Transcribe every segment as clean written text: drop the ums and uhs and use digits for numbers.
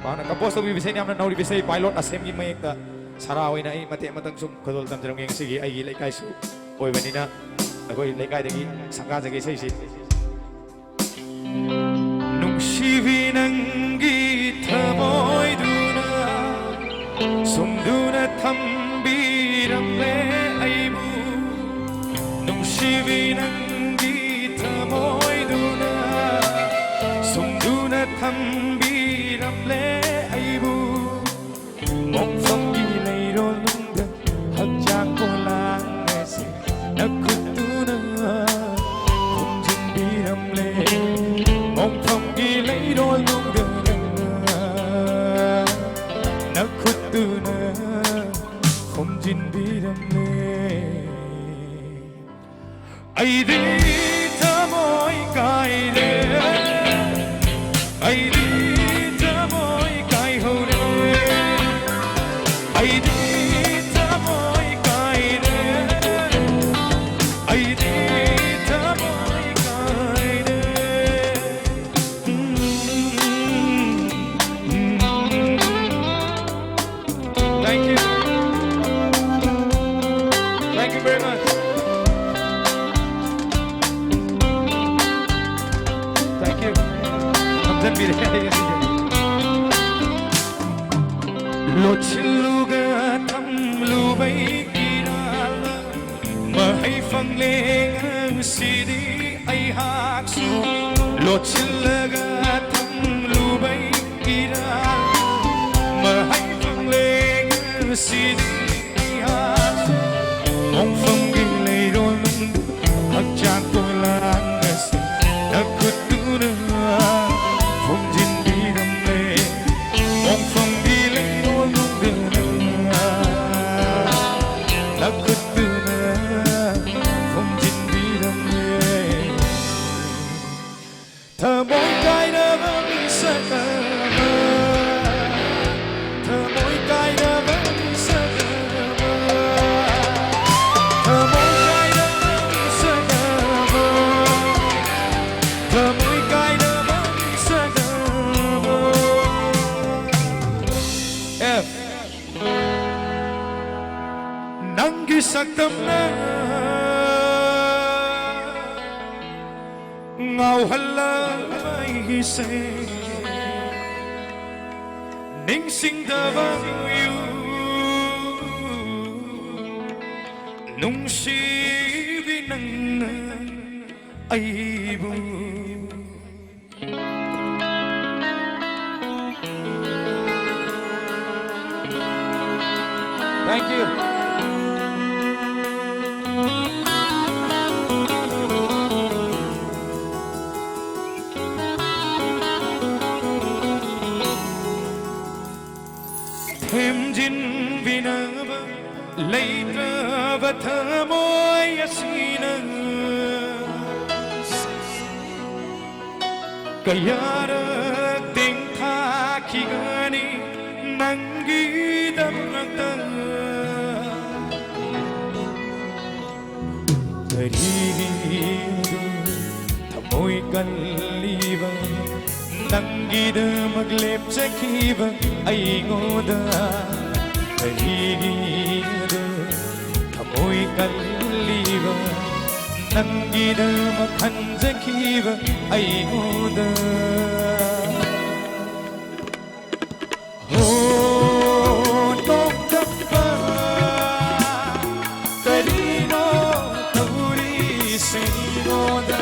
mana compose to bisay niya na nauli bisay pilot assembly may ka saraway na ay mati matang sum kadol tam jarong yang sige ay gilay kay su oy banina ako'y laikay dagi sangka dagi say si nung 시비는 기타모이 두나 숨두나 탐비람레 아이무 nung 시비는 기타모이 두나 숨두나 탐비람레 아이무 몽성이 내려놓는 헛장 골라내세 나쿠뚜나 봄진비람레 몽성이 내려놓는 나쿠뚜나 봄진비람레 아이디 타모이 가이레 아이디 타모이 가이호레 아이디 타모이 가이레 아이디 타모이 가이레 Thank you. Thank you very much. Thank you. 감사합니다. Lotchiluga tamlubay kilala Mahay phangling ang sidi ay haksu Lotchiluga tamlubay kilala Mahay phangling ang sidi ay haksu Mong phangilay rolong Hagchang ko lang kasi Nagkutuna Phong jin biramle Mong phangilay thơ mỗi cái đã vẫn sẽ mơ thơ mỗi cái đã vẫn sẽ mơ thơ mỗi cái đã vẫn sẽ mơ thơ mỗi cái đã vẫn sẽ mơ F nắng sắc tâm ngào hala mai se ning sing da vang yêu nung si vi nang ai bu Thank you. Thêm dinh vì nơ lấy nơ và thơ môi asi nơ kaya tình tha khi gani nang ghi đâm nang tơ thời đi thơ môi cần liva Nangida maglipsa kiva ay ngoda Kahigida kamoy kaliva Nangida makhansa kiva ay ngoda Oh, tokdapa Karino tauri singoda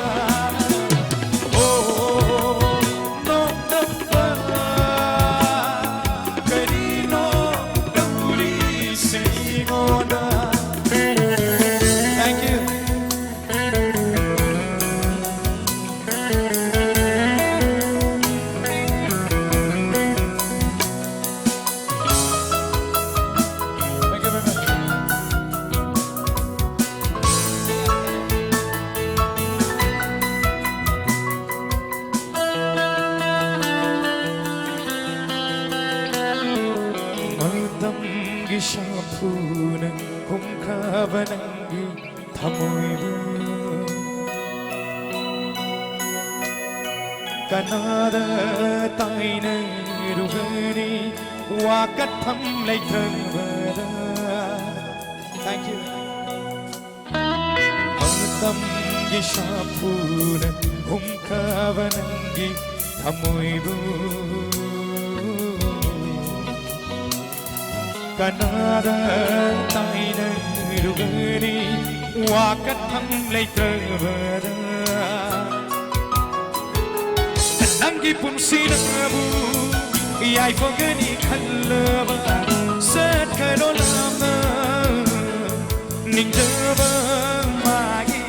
Shapunan kung kabananggi tamoy mo Kanada tayo na rugani wakat tham lai thang vada thank you tam gi shapuna kavanangi thamoibu kanada taina rugani wakat tham lai thang vada Nangi punsina bu Yai fogani khalaba Sat karolama Ningjaba magi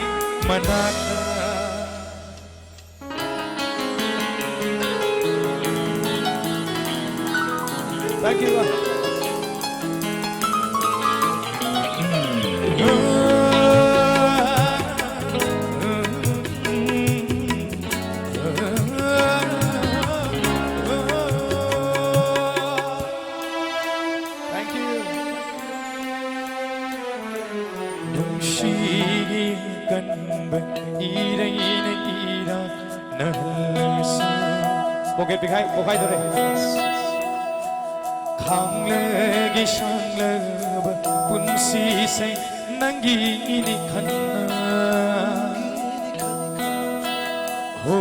manaka Thank you Poket dikhai dore khang le gi shang le punsi se nangi ni khanna ho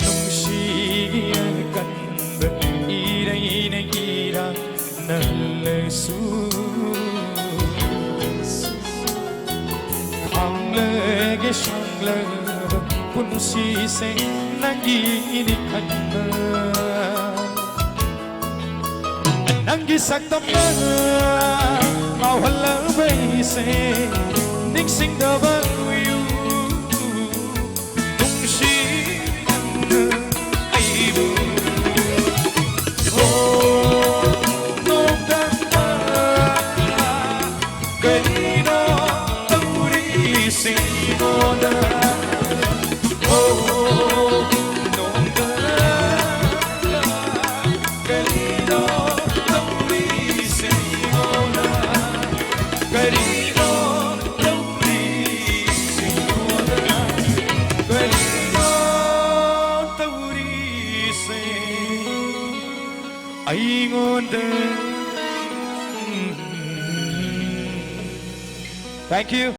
nung shi kan irai ne ira nal su khang le gi shang le punsi se nangi ni khanna nangi saktam na mawala bai se ning sing da ba you tung shi ai bu oh no da kai no turi si no da Thank you.